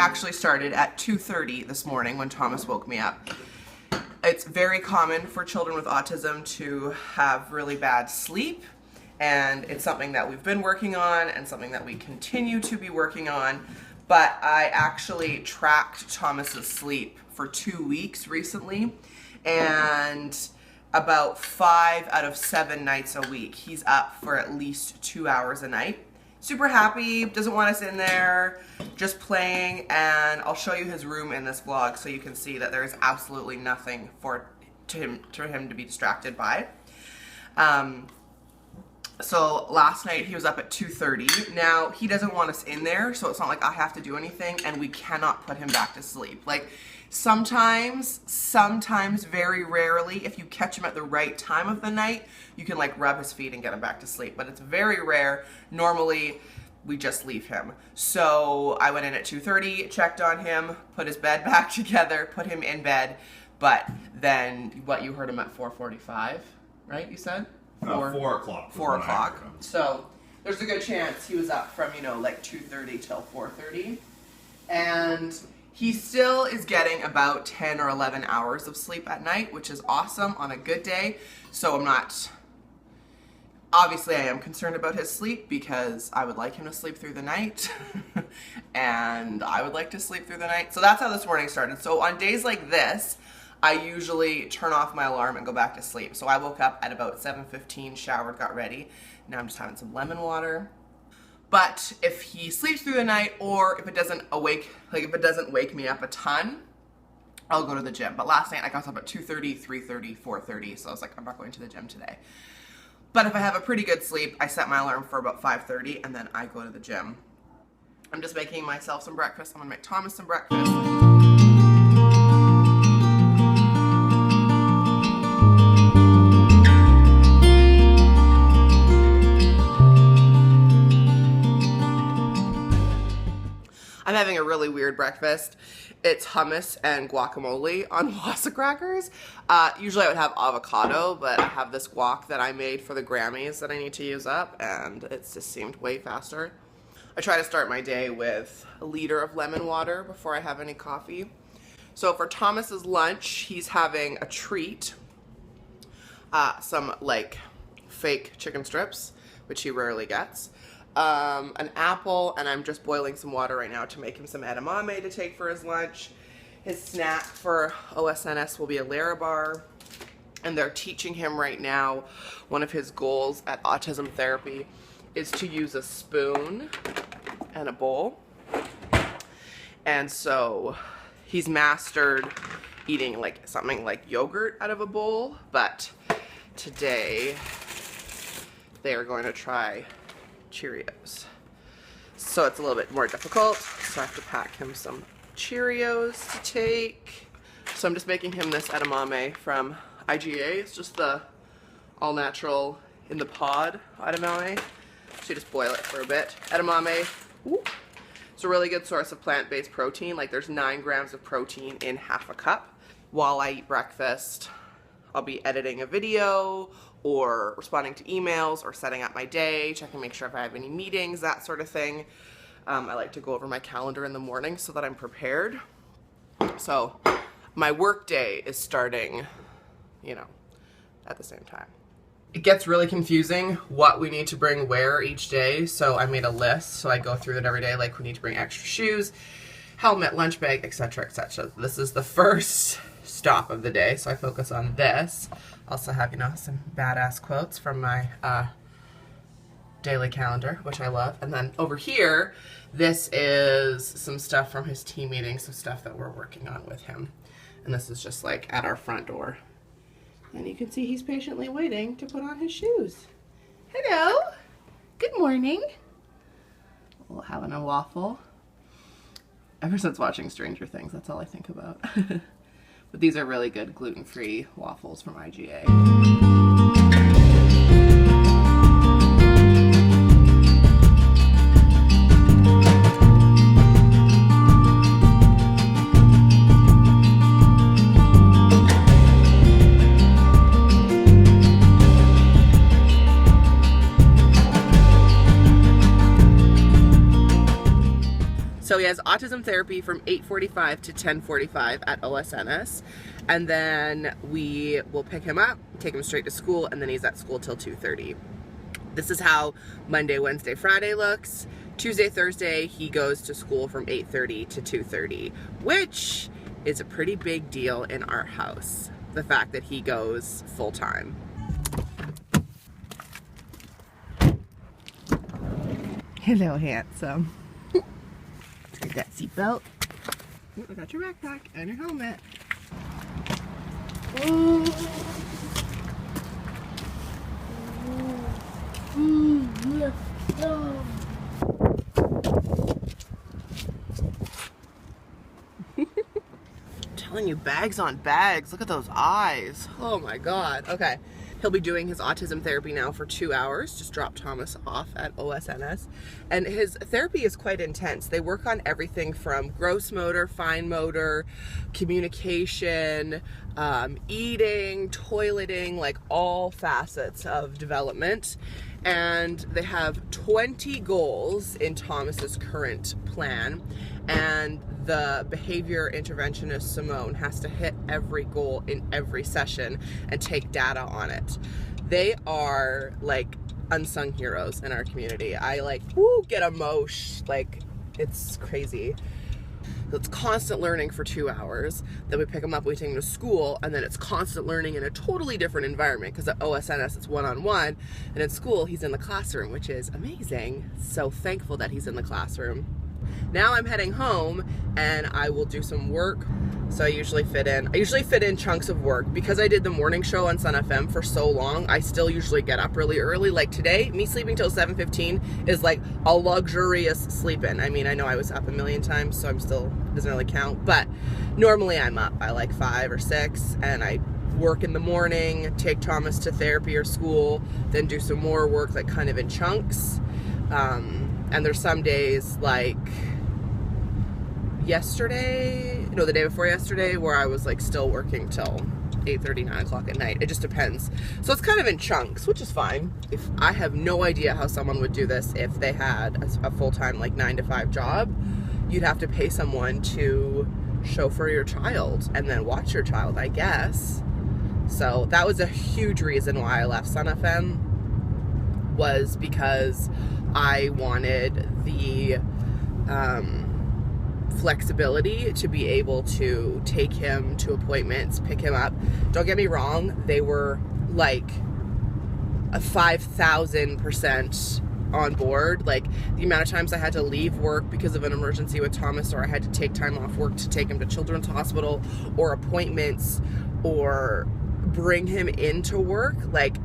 actually started at 2:30 this morning when Thomas woke me up. It's very common for children with autism to have really bad sleep, and it's something that we've been working on and something that we continue to be working on. But I actually tracked Thomas's sleep for 2 weeks recently, and about 5 out of 7 nights a week he's up for at least 2 hours a night. Super happy, doesn't want us in there, just playing, and I'll show you his room in this vlog so you can see that there is absolutely nothing for him to be distracted by. So last night he was up at 2:30. Now he doesn't want us in there, so it's not like I have to do anything, and we cannot put him back to sleep. Like sometimes, very rarely, if you catch him at the right time of the night, you can like rub his feet and get him back to sleep, but it's very rare. Normally we just leave him. So I went in at 2:30, checked on him, put his bed back together, put him in bed, but then what, you heard him at 4:45, right? You said? 4 o'clock. 4 o'clock. So there's a good chance he was up from, you know, like 2:30 till 4:30. And he still is getting about 10 or 11 hours of sleep at night, which is awesome on a good day. So I'm not, obviously I am concerned about his sleep because I would like him to sleep through the night and I would like to sleep through the night. So that's how this morning started. So on days like this, I usually turn off my alarm and go back to sleep. So I woke up at about 7:15, showered, got ready. Now I'm just having some lemon water. But if he sleeps through the night, or if it doesn't wake me up a ton, I'll go to the gym. But last night I got up at 2:30, 3:30, 4:30, so I was like, I'm not going to the gym today. But if I have a pretty good sleep, I set my alarm for about 5:30 and then I go to the gym. I'm just making myself some breakfast. I'm gonna make Thomas some breakfast. I'm having a really weird breakfast. It's hummus and guacamole on Wassa crackers. Usually I would have avocado, but I have this guac that I made for the Grammys that I need to use up, and it just seemed way faster. I try to start my day with a liter of lemon water before I have any coffee. So for Thomas's lunch, he's having a treat. Some like fake chicken strips, which he rarely gets. An apple, and I'm just boiling some water right now to make him some edamame to take for his lunch. His snack for OSNS will be a Larabar, and they're teaching him right now, one of his goals at autism therapy is to use a spoon and a bowl. And so he's mastered eating like something like yogurt out of a bowl, but today they are going to try Cheerios. So it's a little bit more difficult, so I have to pack him some Cheerios to take. So I'm just making him this edamame from IGA. It's just the all natural in the pod edamame. So you just boil it for a bit. Edamame, it's a really good source of plant-based protein. Like there's 9 grams of protein in half a cup. While I eat breakfast, I'll be editing a video or responding to emails or setting up my day, checking, make sure if I have any meetings, that sort of thing. I like to go over my calendar in the morning so that I'm prepared. So my work day is starting, you know, at the same time. It gets really confusing what we need to bring where each day, so I made a list, so I go through it every day, like we need to bring extra shoes, helmet, lunch bag, etc., etc. This is the first stop of the day, so I focus on this. Also have, you know, some badass quotes from my daily calendar, which I love. And then over here, this is some stuff from his team meeting, some stuff that we're working on with him. And this is just like at our front door. And you can see he's patiently waiting to put on his shoes. Hello, good morning. We're having a waffle. Ever since watching Stranger Things, that's all I think about. But these are really good gluten-free waffles from IGA. So he has autism therapy from 8:45 to 10:45 at OSNS. And then we will pick him up, take him straight to school, and then he's at school till 2:30. This is how Monday, Wednesday, Friday looks. Tuesday, Thursday, he goes to school from 8:30 to 2:30, which is a pretty big deal in our house. The fact that he goes full time. Hello, handsome. Take that seatbelt. I got your backpack and your helmet. Telling you, bags on bags. Look at those eyes. Oh my God. Okay. He'll be doing his autism therapy now for 2 hours. Just drop Thomas off at OSNS. And his therapy is quite intense. They work on everything from gross motor, fine motor, communication, eating, toileting, like all facets of development. And they have 20 goals in Thomas's current plan. And the behavior interventionist Simone has to hit every goal in every session and take data on it. They are like unsung heroes in our community. I like, get emotion. Like, it's crazy. So it's constant learning for 2 hours. Then we pick him up, we take him to school, and then it's constant learning in a totally different environment, because at OSNS it's one-on-one, and in school he's in the classroom, which is amazing. So thankful that he's in the classroom. Now I'm heading home and I will do some work. So I usually fit in chunks of work. Because I did the morning show on Sun FM for so long, I still usually get up really early. Like today, me sleeping till 7:15 is like a luxurious sleep-in. I mean, I know I was up a million times, so doesn't really count. But normally I'm up by like 5 or 6, and I work in the morning, take Thomas to therapy or school, then do some more work, like kind of in chunks. And there's some days like the day before yesterday, where I was like still working till 8:30, 9 o'clock at night. It just depends. So it's kind of in chunks, which is fine. If I have no idea how someone would do this if they had a full-time like 9 to 5 job. You'd have to pay someone to chauffeur your child and then watch your child, I guess. So that was a huge reason why I left Sun FM, was because I wanted the flexibility to be able to take him to appointments, pick him up. Don't get me wrong, they were like a 5,000% on board. Like the amount of times I had to leave work because of an emergency with Thomas, or I had to take time off work to take him to Children's Hospital or appointments, or bring him into work. Like,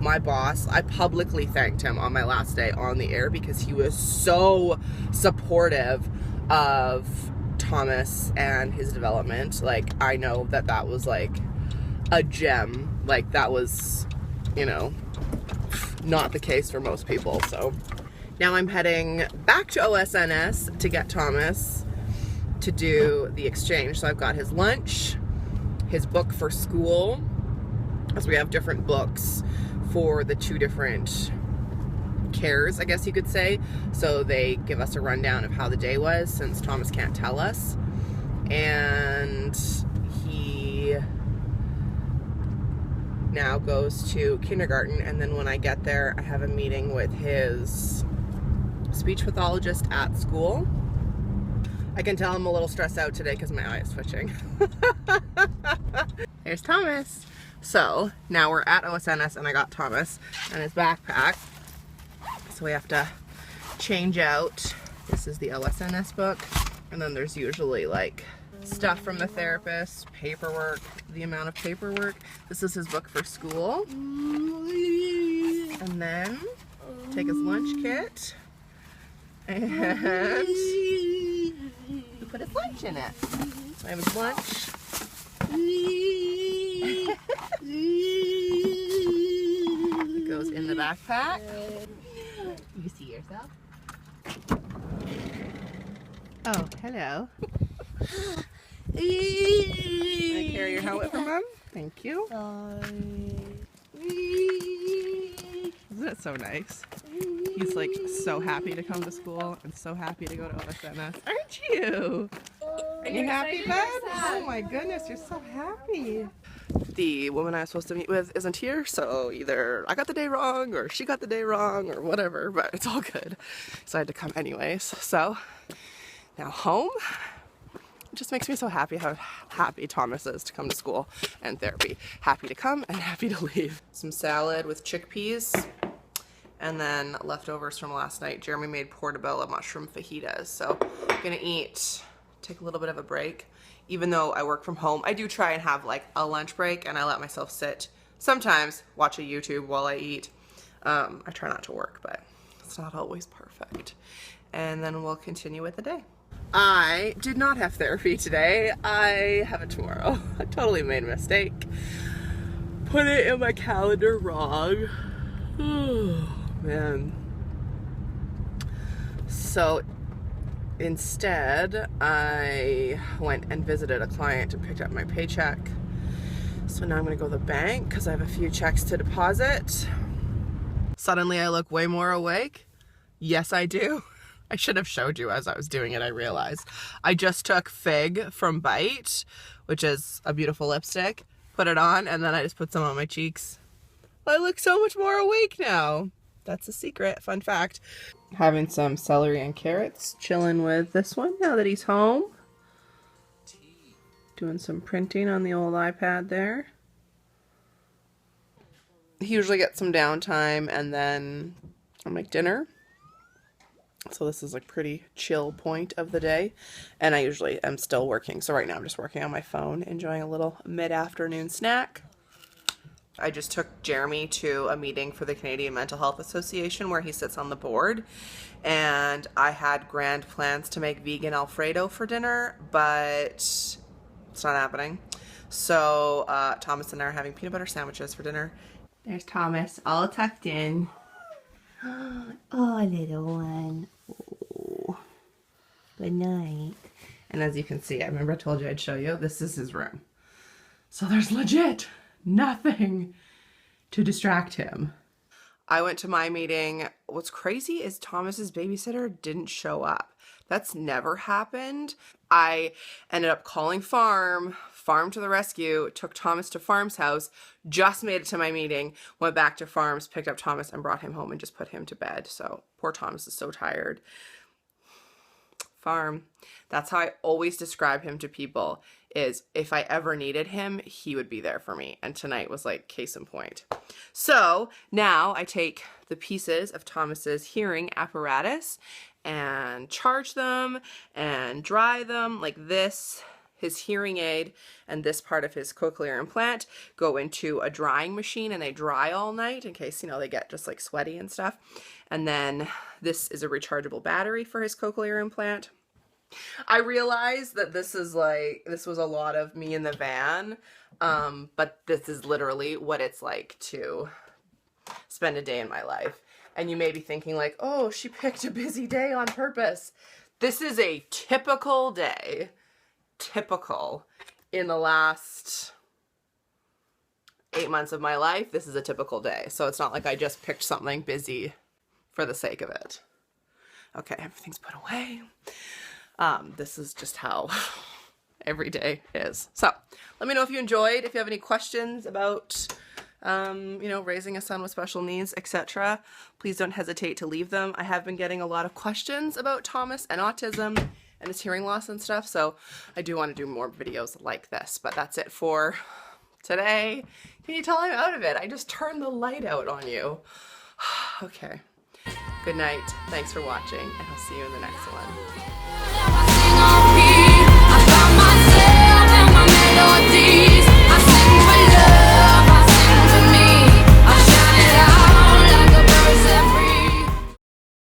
my boss, I publicly thanked him on my last day on the air because he was so supportive of Thomas and his development. Like, I know that was like a gem. Like, that was, not the case for most people. So now I'm heading back to OSNS to get Thomas to do the exchange. So I've got his lunch, his book for school, as we have different books for the 2 different cares, I guess you could say. So they give us a rundown of how the day was, since Thomas can't tell us. And he now goes to kindergarten, and then when I get there, I have a meeting with his speech pathologist at school. I can tell I'm a little stressed out today because my eye is twitching. There's Thomas. So now we're at OSNS, and I got Thomas and his backpack. So we have to change out. This is the OSNS book. And then there's usually like stuff from the therapist, paperwork, the amount of paperwork. This is his book for school. And then take his lunch kit. And we put his lunch in it. So I have his lunch. It goes in the backpack. You see yourself. Oh, hello. Can I carry your helmet for Mom? Thank you. Isn't that so nice? He's like so happy to come to school and so happy to go to OSMS. Aren't you? Are you happy, bud? Oh my goodness, you're so happy. The woman I was supposed to meet with isn't here, so either I got the day wrong or she got the day wrong or whatever, but it's all good. So I had to come anyways. So now home. It just makes me so happy how happy Thomas is to come to school and therapy. Happy to come and happy to leave. Some salad with chickpeas and then leftovers from last night. Jeremy made portobello mushroom fajitas. So I'm gonna eat, take a little bit of a break. Even though I work from home, I do try and have like a lunch break and I let myself sit, sometimes watch a YouTube while I eat. I try not to work, but it's not always perfect. And then we'll continue with the day. I did not have therapy today. I have it tomorrow. I totally made a mistake. Put it in my calendar wrong. Oh, man. So instead, I went and visited a client and picked up my paycheck. So now I'm gonna go to the bank because I have a few checks to deposit. Suddenly I look way more awake. Yes, I do. I should have showed you as I was doing it, I realized. I just took Fig from Bite, which is a beautiful lipstick, put it on, and then I just put some on my cheeks. I look so much more awake now. That's a secret, fun fact. Having some celery and carrots, chilling with this one now that he's home. Doing some printing on the old iPad there. He usually gets some downtime and then I'll make dinner. So this is like pretty chill point of the day. And I usually am still working. So right now I'm just working on my phone, enjoying a little mid-afternoon snack. I just took Jeremy to a meeting for the Canadian Mental Health Association where he sits on the board. And I had grand plans to make vegan Alfredo for dinner, but it's not happening. So Thomas and I are having peanut butter sandwiches for dinner. There's Thomas, all tucked in. Oh, little one. Oh. Good night. And as you can see, I remember I told you I'd show you, this is his room. So there's legit nothing to distract him. I went to my meeting. What's crazy is Thomas's babysitter didn't show up. That's never happened. I ended up calling Farm to the rescue, took Thomas to Farm's house, just made it to my meeting, went back to Farm's, picked up Thomas and brought him home and just put him to bed. So poor Thomas is so tired. Farm, that's how I always describe him to people, is if I ever needed him, he would be there for me. And tonight was like case in point. So now I take the pieces of Thomas's hearing apparatus and charge them and dry them like this. His hearing aid and this part of his cochlear implant go into a drying machine and they dry all night in case, you know, they get just like sweaty and stuff. And then this is a rechargeable battery for his cochlear implant. I realized that this was a lot of me in the van, but this is literally what it's like to spend a day in my life. And you may be thinking like, oh, she picked a busy day on purpose. This is a typical day. Typical. In the last 8 months of my life, this is a typical day. So it's not like I just picked something busy for the sake of it. Okay, everything's put away. This is just how every day is. So let me know if you enjoyed, if you have any questions about you know, raising a son with special needs, etc. Please don't hesitate to leave them. I have been getting a lot of questions about Thomas and autism and his hearing loss and stuff, so I do want to do more videos like this, but that's it for today. Can you tell I'm out of it? I just turned the light out on you. Okay. Good night. Thanks for watching, and I'll see you in the next one.